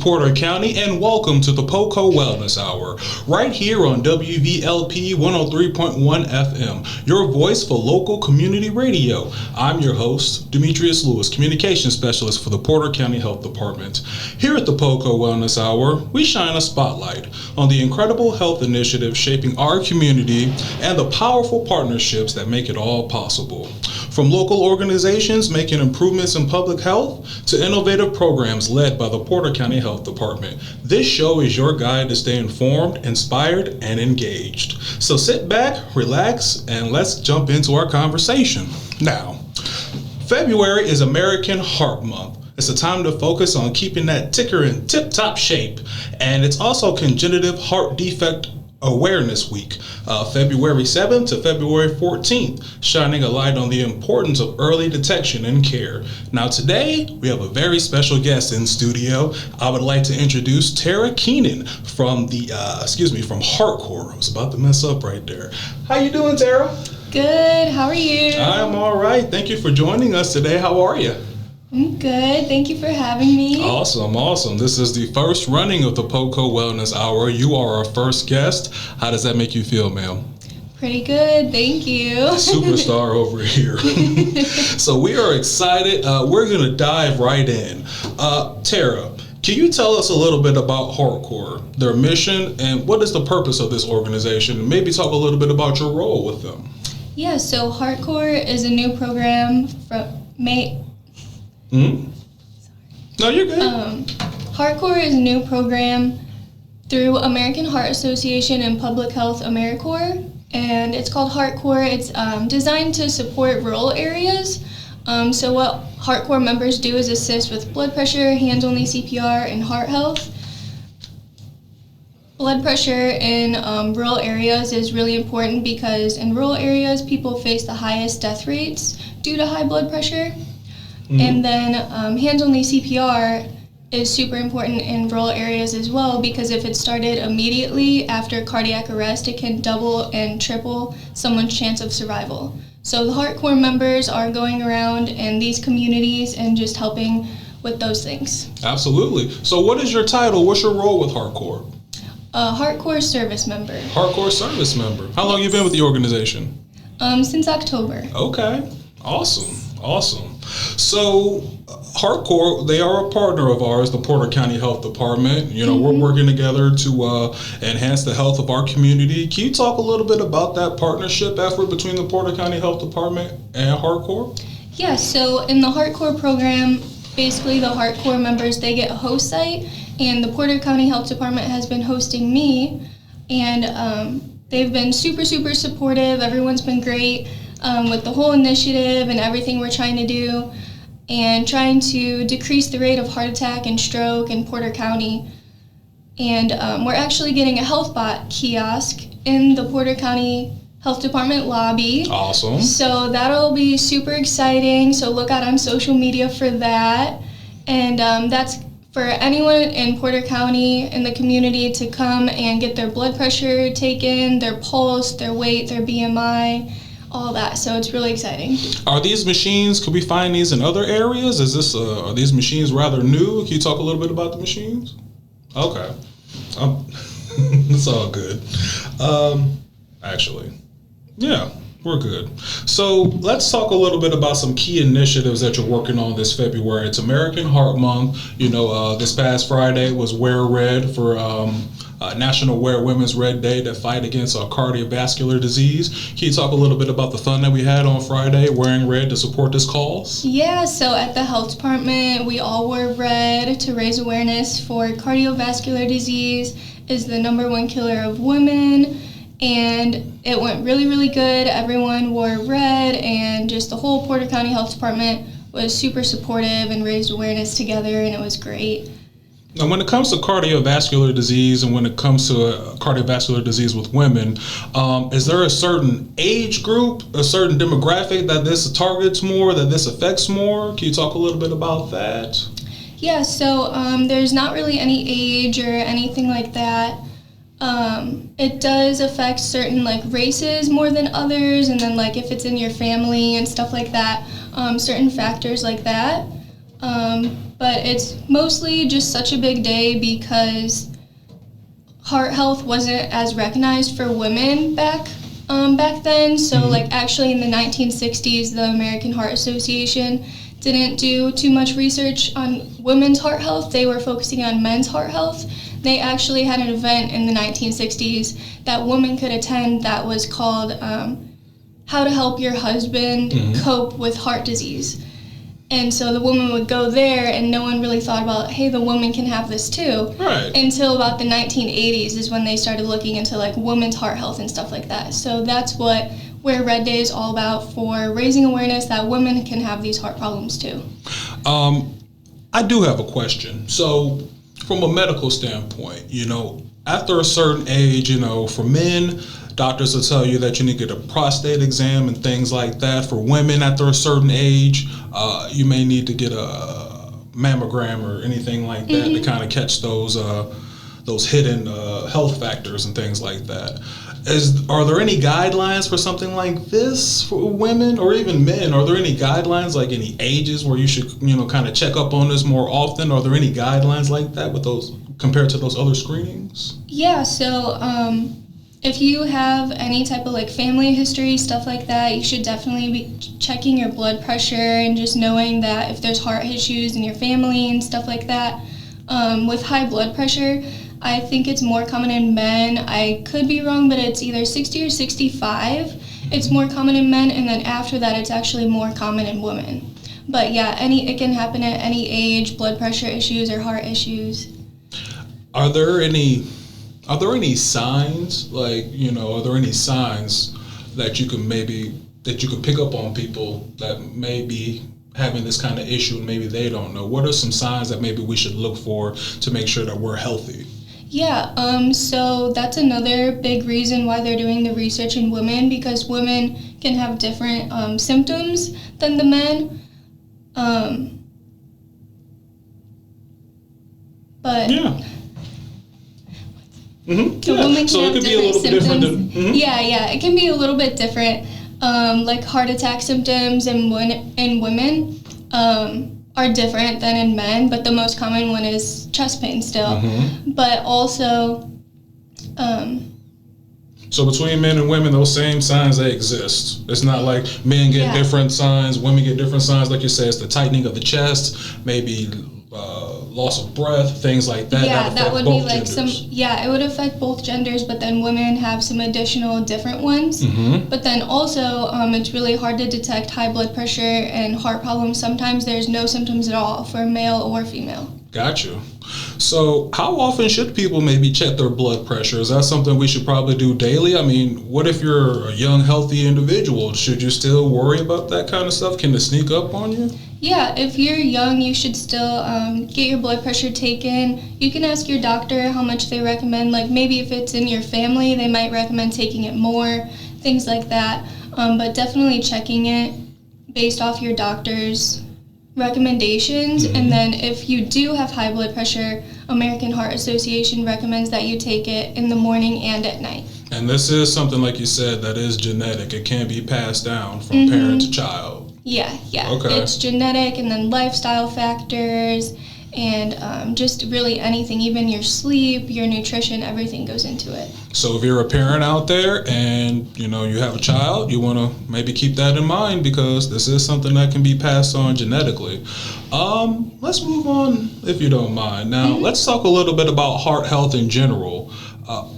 Porter County, and welcome to the PoCo Wellness Hour, right here on WVLP 103.1 FM, your voice for local community radio. I'm your host, Demetrius Lewis, Communications Specialist for the Porter County Health Department. Here at the PoCo Wellness Hour, we shine a spotlight on the incredible health initiatives shaping our community and the powerful partnerships that make it all possible. From local organizations making improvements in public health to innovative programs led by the Porter County Health Department, this show is your guide to stay informed, inspired, and engaged. So sit back, relax, and let's jump into our conversation. Now, February is American Heart Month. It's a time to focus on keeping that ticker in tip-top shape, and it's also Congenital Heart Defect Awareness Week, February 7th to February 14th, shining a light on the importance of early detection and care. Now today, we have a very special guest in studio. I would like to introduce Tara Keenan from from HeartCore. I was about to mess up right there. How you doing, Tara? Good, how are you? I'm all right. Thank you for joining us today. How are you? I'm good. Thank you for having me. Awesome. This is the first running of the PoCo Wellness Hour. You are our first guest. How does that make you feel, ma'am? Pretty good. Thank you. Superstar over here. So we are excited. We're going to dive right in. Tara, can you tell us a little bit about HeartCore, their mission, and what is the purpose of this organization? Maybe talk a little bit about your role with them. Yeah, so HeartCore is a new program from No, you're good. HeartCore is a new program through American Heart Association and Public Health AmeriCorps, and it's called HeartCore. It's designed to support rural areas. So what HeartCore members do is assist with blood pressure, hands-only CPR, and heart health. Blood pressure in rural areas is really important because in rural areas, people face the highest death rates due to high blood pressure. And then hands-only CPR is super important in rural areas as well because if it's started immediately after cardiac arrest, it can double and triple someone's chance of survival. So the HeartCore members are going around in these communities and just helping with those things. Absolutely. So what is your title? What's your role with HeartCore? HeartCore service member. HeartCore service member. How long have you been with the organization? Since October. Okay. Awesome. So, HeartCore, they are a partner of ours, the Porter County Health Department. You know, we're working together to enhance the health of our community. Can you talk a little bit about that partnership effort between the Porter County Health Department and HeartCore? Yeah, so in the HeartCore program, basically the HeartCore members, they get a host site, and the Porter County Health Department has been hosting me, and they've been super, super supportive. Everyone's been great. With the whole initiative and everything we're trying to do and trying to decrease the rate of heart attack and stroke in Porter County. And we're actually getting a HealthBot kiosk in the Porter County Health Department lobby. Awesome. So that'll be super exciting. So look out on social media for that. And that's for anyone in Porter County in the community to come and get their blood pressure taken, their pulse, their weight, their BMI, all that. So it's really exciting. Are these machines, could we find these in other areas? Are these machines rather new? Can you talk a little bit about the machines? Okay. It's all good. Actually, yeah, we're good. So let's talk a little bit about some key initiatives that you're working on this February. It's American Heart Month. You know, this past Friday was Wear Red for National Wear Women's Red Day to fight against cardiovascular disease. Can you talk a little bit about the fun that we had on Friday, wearing red to support this cause? Yeah, so at the health department, we all wore red to raise awareness for cardiovascular disease is the #1 killer of women. And it went really, really good. Everyone wore red, and just the whole Porter County Health Department was super supportive and raised awareness together, and it was great. Now, when it comes to cardiovascular disease and when it comes to cardiovascular disease with women, is there a certain age group, a certain demographic that this targets more, that this affects more? Can you talk a little bit about that? Yeah, so there's not really any age or anything like that. It does affect certain races more than others, and then if it's in your family and stuff like that, certain factors like that. But it's mostly just such a big day because heart health wasn't as recognized for women back then. So like actually in the 1960s, the American Heart Association didn't do too much research on women's heart health. They were focusing on men's heart health. They actually had an event in the 1960s that women could attend that was called How to Help Your Husband Cope with Heart Disease. And so the woman would go there, and no one really thought about, hey, the woman can have this too. Right. Until about the 1980s is when they started looking into like women's heart health and stuff like that. So that's where Red Day is all about, for raising awareness that women can have these heart problems too. I do have a question. So from a medical standpoint, after a certain age, for men, doctors will tell you that you need to get a prostate exam and things like that. For women, after a certain age, you may need to get a mammogram or anything like that to kind of catch those hidden health factors and things like that. Are there any guidelines for something like this for women or even men? Are there any guidelines, like any ages where you should, kind of check up on this more often? Are there any guidelines like that with those compared to those other screenings? Yeah, so if you have any type of like family history, stuff like that, you should definitely be checking your blood pressure and just knowing that if there's heart issues in your family and stuff like that. With high blood pressure, I think it's more common in men. I could be wrong, but it's either 60 or 65. It's more common in men, and then after that, it's actually more common in women. But yeah, it can happen at any age, blood pressure issues or heart issues. Are there any signs, like, are there any signs that you can pick up on people that may be having this kind of issue and maybe they don't know? What are some signs that maybe we should look for to make sure that we're healthy? Yeah, so that's another big reason why they're doing the research in women, because women can have different symptoms than the men. But yeah. The women can so have it could be a little symptoms. different than, Yeah, it can be a little bit different. Like heart attack symptoms in women are different than in men, but the most common one is chest pain still. But also, so between men and women, those same signs, they exist. It's not like men get different signs, women get different signs. Like you said, it's the tightening of the chest, maybe loss of breath, things like that. Yeah, that would be like genders. it would affect both genders, but then women have some additional different ones. But then also, it's really hard to detect high blood pressure and heart problems. Sometimes there's no symptoms at all for male or female. Gotcha. So how often should people maybe check their blood pressure? Is that something we should probably do daily? I mean, what if you're a young, healthy individual? Should you still worry about that kind of stuff? Can it sneak up on you? Yeah, if you're young, you should still get your blood pressure taken. You can ask your doctor how much they recommend. Like maybe if it's in your family, they might recommend taking it more, things like that. But definitely checking it based off your doctor's recommendations. And then if you do have high blood pressure, American Heart Association recommends that you take it in the morning and at night. And this is something, like you said, that is genetic. It can be passed down from parent to child. Yeah. Okay. It's genetic, and then lifestyle factors, and just really anything, even your sleep, your nutrition, everything goes into it. So if you're a parent out there and you have a child, you want to maybe keep that in mind, because this is something that can be passed on genetically. Let's move on, if you don't mind. Now, let's talk a little bit about heart health in general.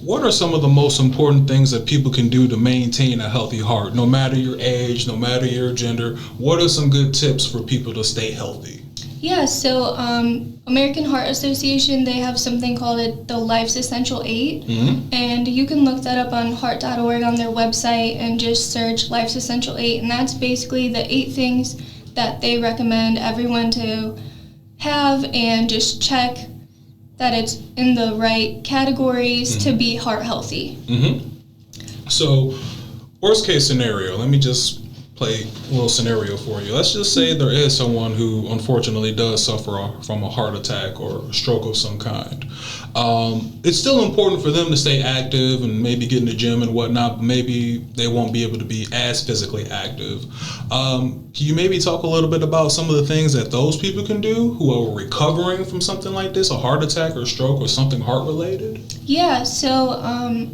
What are some of the most important things that people can do to maintain a healthy heart, no matter your age, no matter your gender? What are some good tips for people to stay healthy? Yeah, so American Heart Association, they have something called the Life's Essential 8, and you can look that up on heart.org on their website and just search Life's Essential 8, and that's basically the 8 things that they recommend everyone to have, and just check that it's in the right categories to be heart healthy. So, worst case scenario, let me just play a little scenario for you. Let's just say there is someone who unfortunately does suffer from a heart attack or a stroke of some kind. It's still important for them to stay active and maybe get in the gym and whatnot, but maybe they won't be able to be as physically active. Can you maybe talk a little bit about some of the things that those people can do who are recovering from something like this, a heart attack or stroke or something heart related? Yeah, so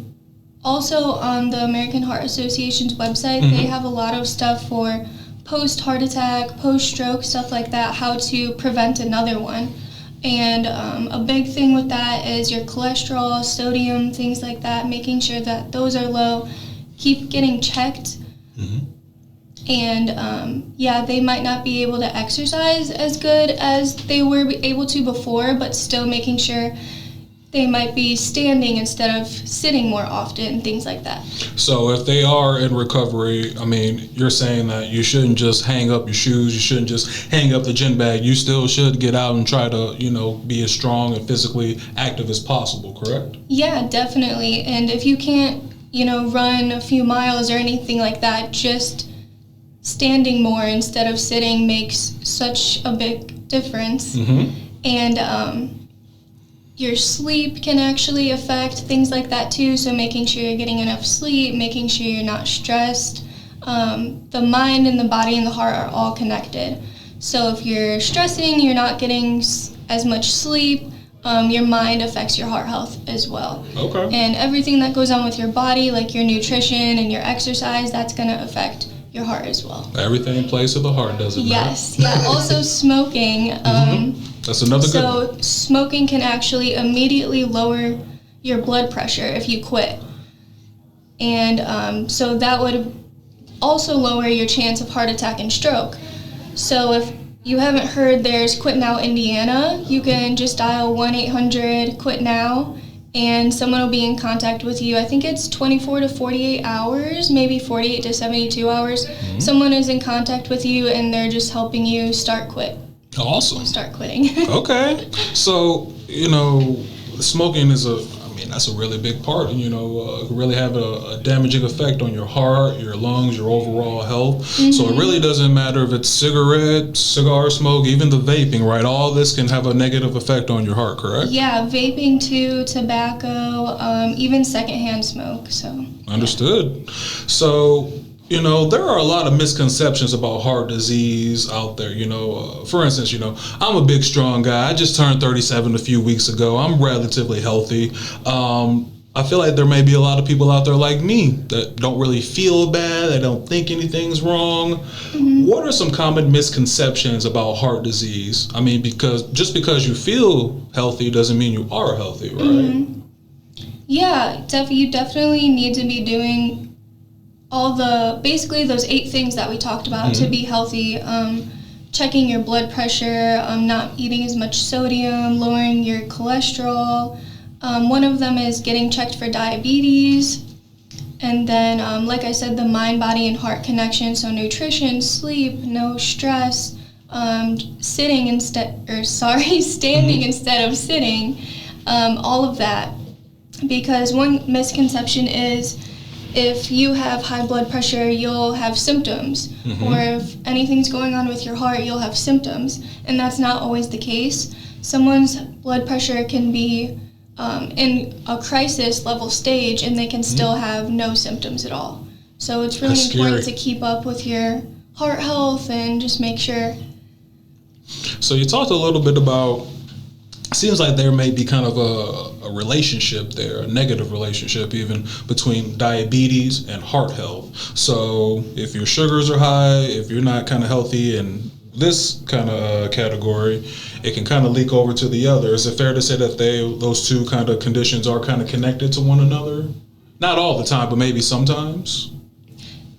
also on the American Heart Association's website, they have a lot of stuff for post-heart attack, post-stroke, stuff like that, how to prevent another one. And a big thing with that is your cholesterol, sodium, things like that, making sure that those are low. Keep getting checked. And they might not be able to exercise as good as they were able to before, but still making sure they might be standing instead of sitting more often, things like that. So if they are in recovery, I mean, you're saying that you shouldn't just hang up your shoes, you shouldn't just hang up the gym bag, you still should get out and try to, be as strong and physically active as possible, correct? Yeah, definitely. And if you can't, run a few miles or anything like that, just standing more instead of sitting makes such a big difference. And your sleep can actually affect things like that too, so making sure you're getting enough sleep, making sure you're not stressed. The mind and the body and the heart are all connected. So if you're stressing, you're not getting as much sleep, your mind affects your heart health as well. Okay. And everything that goes on with your body, like your nutrition and your exercise, that's going to affect your heart as well. Everything plays to the heart, doesn't it? Yes. Yeah. Also smoking. That's another good one. So smoking can actually immediately lower your blood pressure if you quit. And so that would also lower your chance of heart attack and stroke. So if you haven't heard there's Quit Now Indiana, you can just dial 1-800-QUIT-NOW and someone will be in contact with you. I think it's 24 to 48 hours, maybe 48 to 72 hours. Someone is in contact with you and they're just helping you start quit. Awesome. Start quitting. Okay. So, smoking is that's a really big part, and it can really have a damaging effect on your heart, your lungs, your overall health. So it really doesn't matter if it's cigarette, cigar smoke, even the vaping, right? All this can have a negative effect on your heart, correct? Yeah, vaping too, tobacco, even secondhand smoke. So understood. So there are a lot of misconceptions about heart disease out there. For instance, I'm a big, strong guy. I just turned 37 a few weeks ago. I'm relatively healthy. I feel like there may be a lot of people out there like me that don't really feel bad. They don't think anything's wrong. What are some common misconceptions about heart disease? I mean, because just because you feel healthy doesn't mean you are healthy, right? Yeah, you definitely need to be doing basically those 8 things that we talked about to be healthy. Checking your blood pressure, not eating as much sodium, lowering your cholesterol. One of them is getting checked for diabetes. And then, like I said, the mind, body, and heart connection. So nutrition, sleep, no stress, standing instead of sitting, all of that. Because one misconception is if you have high blood pressure, you'll have symptoms. Or if anything's going on with your heart, you'll have symptoms. And that's not always the case. Someone's blood pressure can be in a crisis level stage and they can still have no symptoms at all. So it's really important to keep up with your heart health and just make sure. So you talked a little bit about, seems like there may be kind of a relationship there, a negative relationship even, between diabetes and heart health. So if your sugars are high, if you're not kind of healthy in this kind of category, it can kind of leak over to the other. Is it fair to say that those two kind of conditions are kind of connected to one another? Not all the time, but maybe sometimes?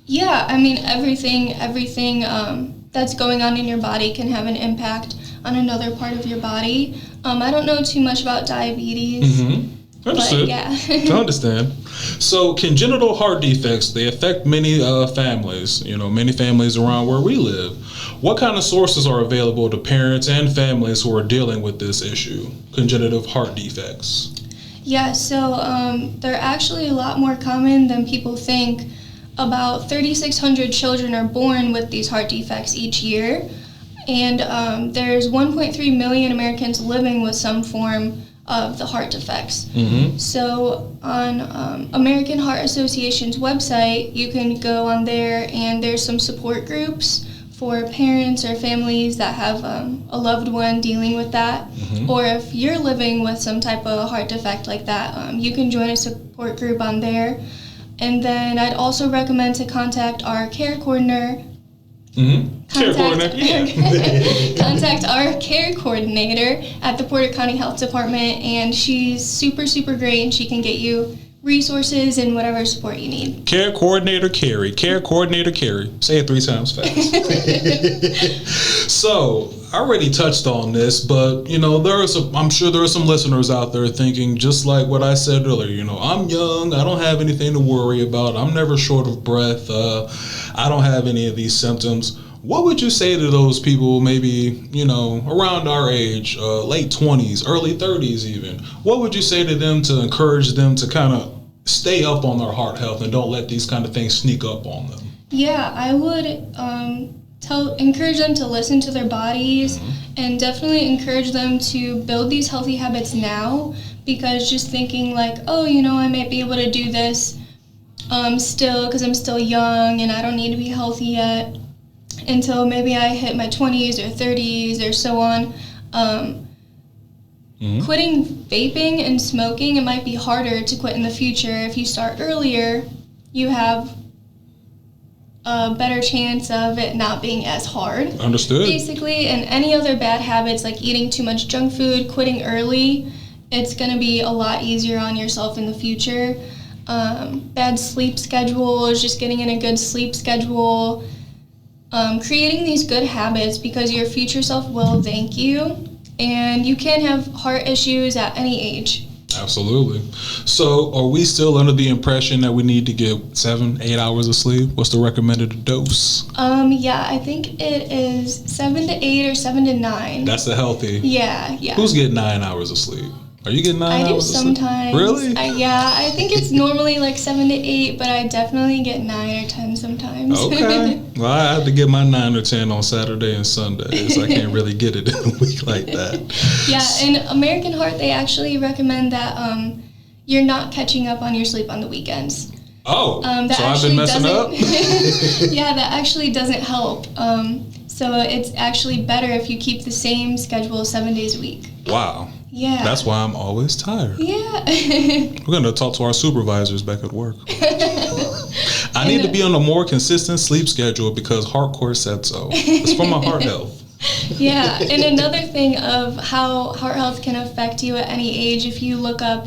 Yeah, I mean, everything that's going on in your body can have an impact on another part of your body. I don't know too much about diabetes. Understood. But yeah. I understand. So congenital heart defects, they affect many families, many families around where we live. What kind of sources are available to parents and families who are dealing with this issue, congenital heart defects? Yeah, so they're actually a lot more common than people think. about 3,600 children are born with these heart defects each year. And there's 1.3 million Americans living with some form of the heart defects. Mm-hmm. So on American Heart Association's website, you can go on there and there's some support groups for parents or families that have a loved one dealing with that. Mm-hmm. Or if you're living with some type of heart defect like that, you can join a support group on there. And then I'd also recommend to contact our care coordinator. Mm-hmm. Contact our care coordinator at the Porter County Health Department, and she's super, super great, and she can get you resources and whatever support you need. Care Coordinator Carrie. Care Coordinator Carrie. Say it 3 times fast. So, I already touched on this, but, I'm sure there are some listeners out there thinking, just like what I said earlier, I'm young, I don't have anything to worry about, I'm never short of breath, I don't have any of these symptoms. What would you say to those people, maybe, around our age, late 20s, early 30s even? What would you say to them to encourage them to kind of stay up on their heart health and don't let these kind of things sneak up on them? Yeah, I would encourage them to listen to their bodies, and definitely encourage them to build these healthy habits now, because just thinking like, I might be able to do this still because I'm still young and I don't need to be healthy yet until maybe I hit my 20s or 30s or so on. Quitting vaping and smoking, it might be harder to quit in the future. If you start earlier, you have a better chance of it not being as hard. Understood. Basically, and any other bad habits like eating too much junk food, quitting early, it's going to be a lot easier on yourself in the future. Bad sleep schedules, just getting in a good sleep schedule, creating these good habits, because your future self will thank you, and you can have heart issues at any age. Absolutely. So are we still under the impression that we need to get 7-8 hours of sleep? What's the recommended dose? Yeah, I think it is 7 to 8 or 7 to 9. That's the healthy. Yeah. Who's getting 9 hours of sleep? Are you getting 9 hours I do of sleep? sometimes. Really? I think it's normally like 7 to 8, but I definitely get 9 or 10 sometimes. Okay. Well, I have to get my 9 or 10 on Saturday and Sundays. I can't really get it in a week like that. Yeah, in American Heart, they actually recommend that you're not catching up on your sleep on the weekends. Oh, so I've been messing up? Yeah, that actually doesn't help. So it's actually better if you keep the same schedule 7 days a week. Wow. Yeah. That's why I'm always tired. Yeah. We're going to talk to our supervisors back at work. I need to be on a more consistent sleep schedule because Hardcore said so. It's for my heart health. Yeah, and another thing of how heart health can affect you at any age, if you look up,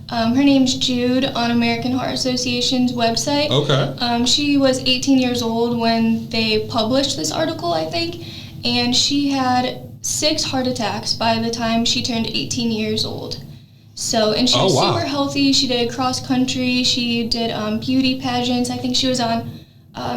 her name's Jude on American Heart Association's website. Okay. She was 18 years old when they published this article, I think, and she had 6 heart attacks by the time she turned 18 years old. So, and she was super healthy. She did cross country. She did beauty pageants. I think she was on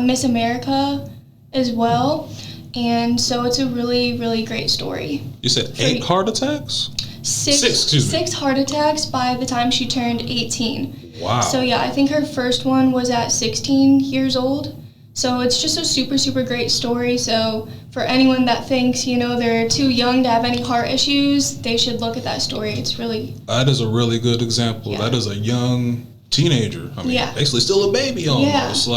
Miss America as well. And so it's a really, really great story. You said 8 heart attacks? 6 heart attacks by the time she turned 18. Wow. So yeah, I think her first one was at 16 years old. So it's just a super, super great story. So for anyone that thinks, they're too young to have any heart issues, they should look at that story. It's really... That is a really good example. Yeah. That is a young teenager. I mean, basically still a baby almost.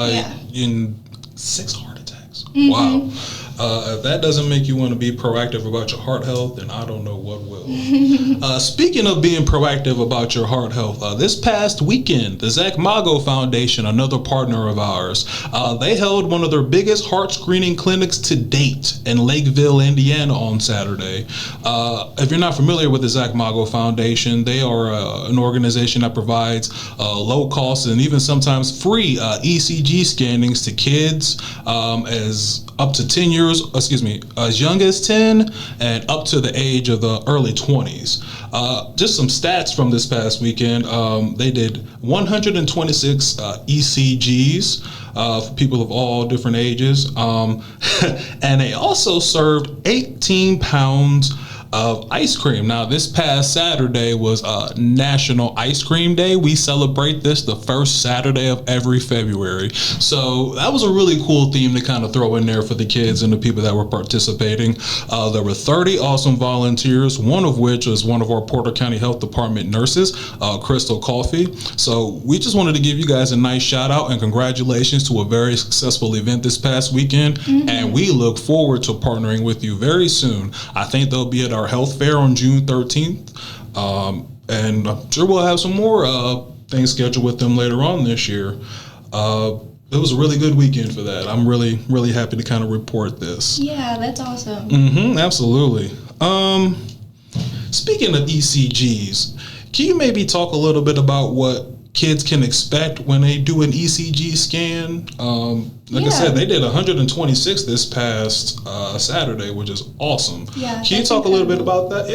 In 6 heart attacks. Mm-hmm. Wow. If that doesn't make you want to be proactive about your heart health, then I don't know what will. Speaking of being proactive about your heart health, this past weekend, the Zach Mago Foundation, another partner of ours, they held one of their biggest heart screening clinics to date in Lakeville, Indiana on Saturday. If you're not familiar with the Zach Mago Foundation, they are an organization that provides low cost and even sometimes free ECG scannings to kids as up to 10 years, as young as 10 and up to the age of the early 20s. Just some stats from this past weekend. They did 126 ECGs for people of all different ages. And they also served 18 pounds of ice cream. Now, this past Saturday was National Ice Cream Day. We celebrate this the first Saturday of every February. So that was a really cool theme to kind of throw in there for the kids and the people that were participating. There were 30 awesome volunteers, one of which was one of our Porter County Health Department nurses, Crystal Coffey. So we just wanted to give you guys a nice shout out and congratulations to a very successful event this past weekend. And we look forward to partnering with you very soon. I think they'll be at our health fair on June 13th. And I'm sure we'll have some more things scheduled with them later on this year. It was a really good weekend for that. I'm really, really happy to kind of report this. Yeah, that's awesome. Absolutely. Speaking of ECGs, can you maybe talk a little bit about what kids can expect when they do an ECG scan? I said, they did 126 this past Saturday, which is awesome. Yeah, can you talk a little bit about that?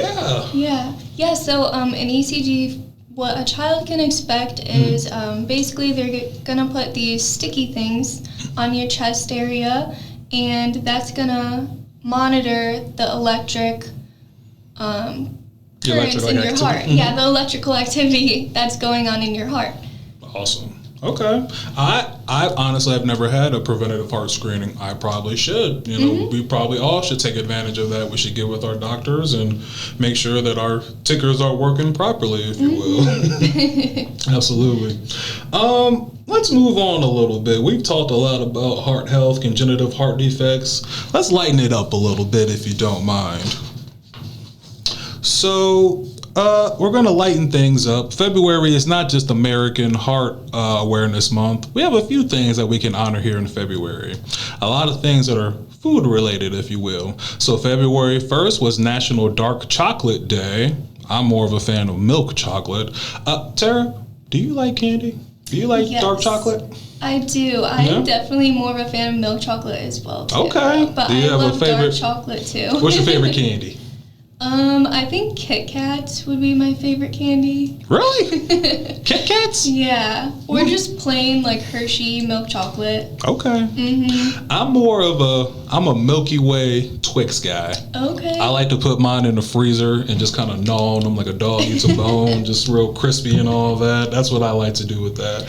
Yeah. So an ECG, what a child can expect is basically they're gonna put these sticky things on your chest area, and that's gonna monitor the electric currents in your heart. Yeah, the electrical activity that's going on in your heart. Awesome. Okay. I honestly have never had a preventative heart screening. I probably should. We probably all should take advantage of that. We should get with our doctors and make sure that our tickers are working properly, if you will. Absolutely. Let's move on a little bit. We've talked a lot about heart health, congenital heart defects. Let's lighten it up a little bit, if you don't mind. So, we're going to lighten things up. February is not just American Heart Awareness Month. We have a few things that we can honor here in February. A lot of things that are food related, if you will. So February 1st was National Dark Chocolate Day. I'm more of a fan of milk chocolate. Tara, do you like candy? Do you like dark chocolate? I do. I'm definitely more of a fan of milk chocolate as well, too. Okay. But do you have love a favorite dark chocolate, too. What's your favorite candy? I think Kit Kats would be my favorite candy. Really? Kit Kats? Yeah. Or just plain, like, Hershey milk chocolate. Okay. I'm a Milky Way Twix guy. Okay. I like to put mine in the freezer and just kind of gnaw on them like a dog eats a bone, just real crispy and all that. That's what I like to do with that.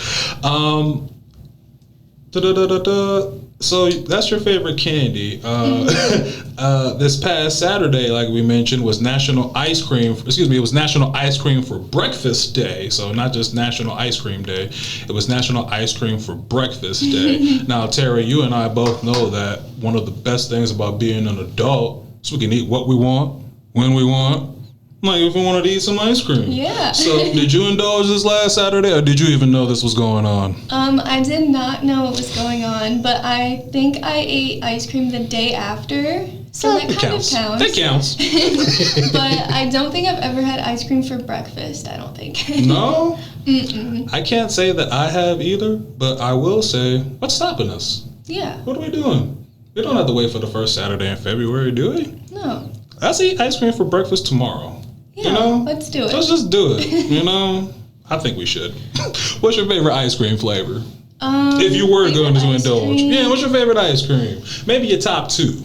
So that's your favorite candy. This past Saturday, like we mentioned, was National Ice Cream. It was National Ice Cream for Breakfast Day. So not just National Ice Cream Day. It was National Ice Cream for Breakfast Day. Now, Terry, you and I both know that one of the best things about being an adult is we can eat what we want, when we want. Like if we wanted to eat some ice cream. Yeah. So did you indulge this last Saturday, or did you even know this was going on? I did not know what was going on, but I think I ate ice cream the day after. So that kind of counts. That counts. But I don't think I've ever had ice cream for breakfast, I don't think. No? I can't say that I have either, but I will say, what's stopping us? Yeah. What are we doing? We don't have to wait for the first Saturday in February, do we? No. Let's eat ice cream for breakfast tomorrow. Yeah, let's do it. Let's just do it, I think we should. What's your favorite ice cream flavor? If you were going to indulge. Yeah, what's your favorite ice cream? Maybe your top two.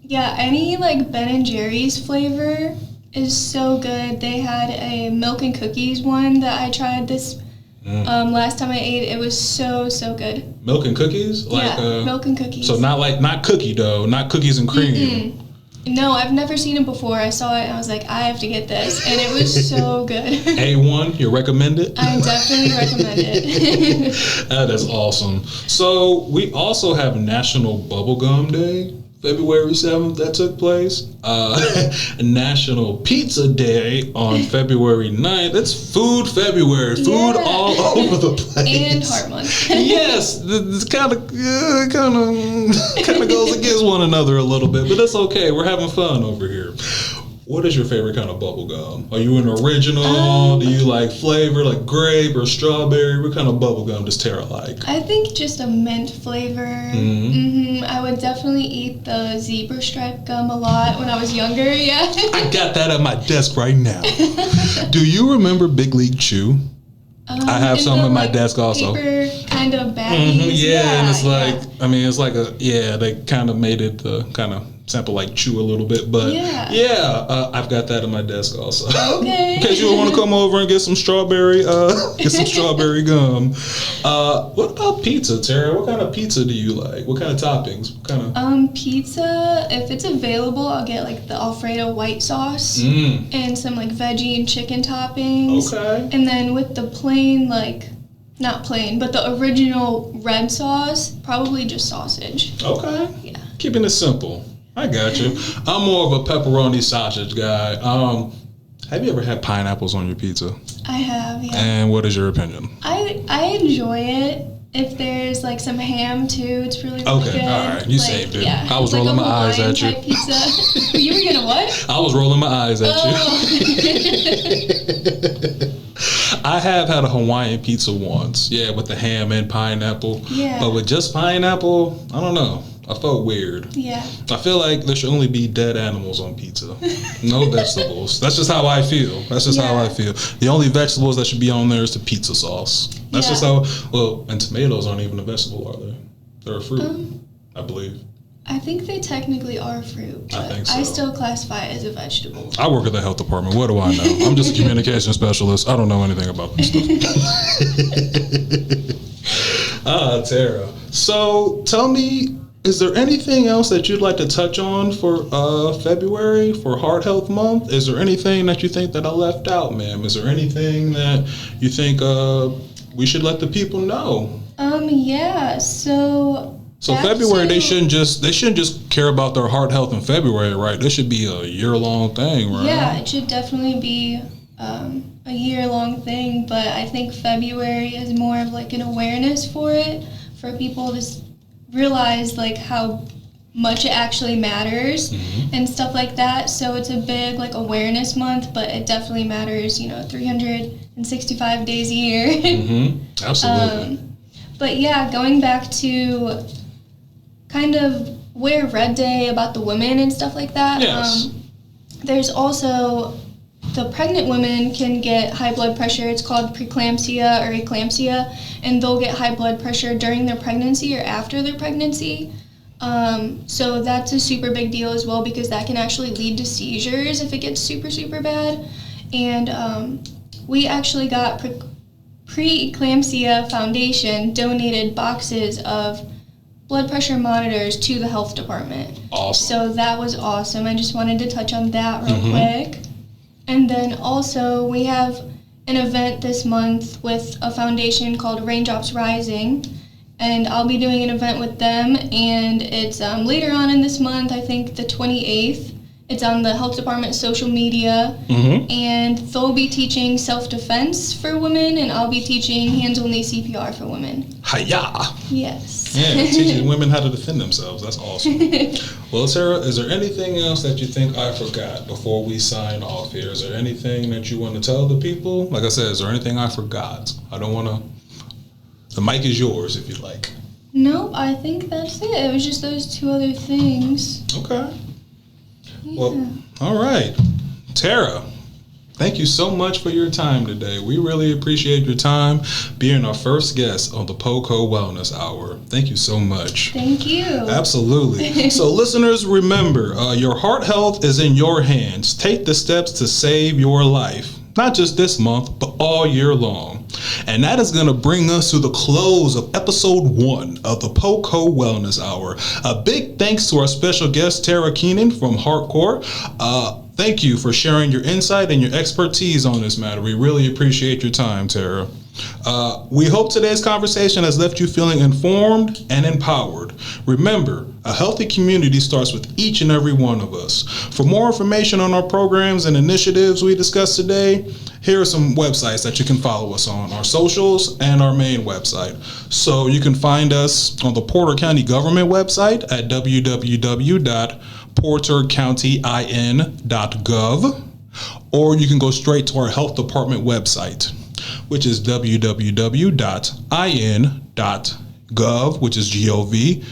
Yeah, any like Ben & Jerry's flavor is so good. They had a milk and cookies one that I tried this last time I ate. It was so good. Milk and cookies? Milk and cookies. So not cookie dough, not cookies and cream. No, I've never seen it before. I saw it and I was like, I have to get this. And it was so good. A1, you recommend it? I definitely recommend it. That is awesome. So we also have National Bubblegum Day. February 7th, that took place. National Pizza Day on February 9th. It's Food February. Food all over the place. And Heart Month. Yes, it's kind of goes against one another a little bit, but that's okay. We're having fun over here. What is your favorite kind of bubble gum? Are you an original? Do you like flavor, like grape or strawberry? What kind of bubble gum does Tara like? I think just a mint flavor. I would definitely eat the zebra stripe gum a lot when I was younger, yeah. I got that at my desk right now. Do you remember Big League Chew? I have some at my desk also. Paper kind of baggies. And it's like, they kind of made it kind of sample, like chew a little bit. But I've got that in my desk also. Okay. In case you want to come over and get some strawberry gum. What about pizza, Tara? What kind of pizza do you like? What kind of toppings? What kind of pizza, if it's available, I'll get like the Alfredo white sauce and some like veggie and chicken toppings. Okay. And then with the plain, like not plain, but the original red sauce, probably just sausage. Okay. Yeah. Keeping it simple. I got you. I'm more of a pepperoni sausage guy. Have you ever had pineapples on your pizza? I have, yeah. And what is your opinion? I enjoy it. If there's like some ham too, it's really good. All right. You saved it. Yeah. I was like rolling my eyes at you. Pizza. You were gonna what? I was rolling my eyes at you. I have had a Hawaiian pizza once. Yeah, with the ham and pineapple. Yeah. But with just pineapple, I don't know. I felt weird. Yeah. I feel like there should only be dead animals on pizza. No vegetables. That's just how I feel. How I feel. The only vegetables that should be on there is the pizza sauce. That's just how, and tomatoes aren't even a vegetable, are they? They're a fruit, I believe. I think they technically are a fruit, but I think so. I still classify it as a vegetable. I work at the health department. What do I know? I'm just a communication specialist. I don't know anything about this stuff. Tara. So tell me, is there anything else that you'd like to touch on for February, for Heart Health Month? Is there anything that you think that I left out, ma'am? Is there anything that you think we should let the people know? So February, they shouldn't just care about their heart health in February, right? This should be a year-long thing, right? Yeah, it should definitely be a year-long thing, but I think February is more of like an awareness for it, for people to realize like how much it actually matters and stuff like that. So it's a big like awareness month, but it definitely matters, 365 days a year. Absolutely. But yeah, going back to kind of Wear Red Day about the women and stuff like that. Yes. There's also the pregnant women can get high blood pressure. It's called preeclampsia or eclampsia, and they'll get high blood pressure during their pregnancy or after their pregnancy. So that's a super big deal as well, because that can actually lead to seizures if it gets super, super bad. And we actually got Pre-Eclampsia Foundation donated boxes of blood pressure monitors to the health department. Awesome. So that was awesome. I just wanted to touch on that real quick. And then also we have an event this month with a foundation called Raindrops Rising, and I'll be doing an event with them, and it's later on in this month, I think the 28th. It's on the health department social media, and they'll be teaching self-defense for women, and I'll be teaching hands-only CPR for women. Hi-ya! Yes. Yeah, teaching women how to defend themselves. That's awesome. Well, Sarah, is there anything else that you think I forgot before we sign off here? Is there anything that you want to tell the people? Like I said, is there anything I forgot? I don't want to... The mic is yours if you'd like. Nope, I think that's it. It was just those two other things. Okay. Yeah. Well, all right. Tara, thank you so much for your time today. We really appreciate your time being our first guest on the PoCo Wellness Hour. Thank you so much. Thank you. Absolutely. So listeners, remember, your heart health is in your hands. Take the steps to save your life. Not just this month, but all year long. And that is going to bring us to the close of episode 1 of the PoCo Wellness Hour. A big thanks to our special guest, Tara Keenan from Heartcore. Thank you for sharing your insight and your expertise on this matter. We really appreciate your time, Tara. We hope today's conversation has left you feeling informed and empowered. Remember, a healthy community starts with each and every one of us. For more information on our programs and initiatives we discussed today, here are some websites that you can follow us on, our socials and our main website. So you can find us on the Porter County Government website at www.portercountyin.gov, or you can go straight to our health department website, which is www.in.gov, which is gov/local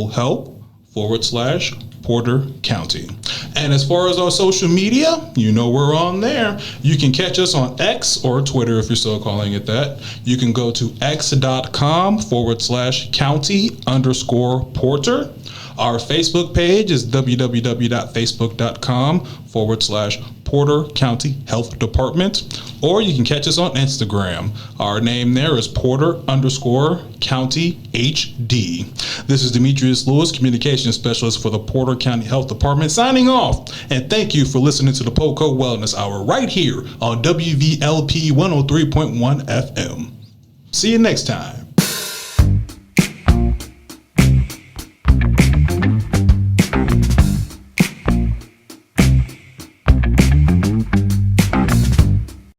help/Porter County. And as far as our social media, we're on there. You can catch us on X or Twitter if you're still calling it that. You can go to x.com/county_Porter. Our Facebook page is www.facebook.com/Porter County Health Department, or you can catch us on Instagram. Our name there is Porter_County HD. This is Demetrius Lewis, Communications Specialist for the Porter County Health Department, signing off. And thank you for listening to the PoCo Wellness Hour right here on WVLP 103.1 FM. See you next time.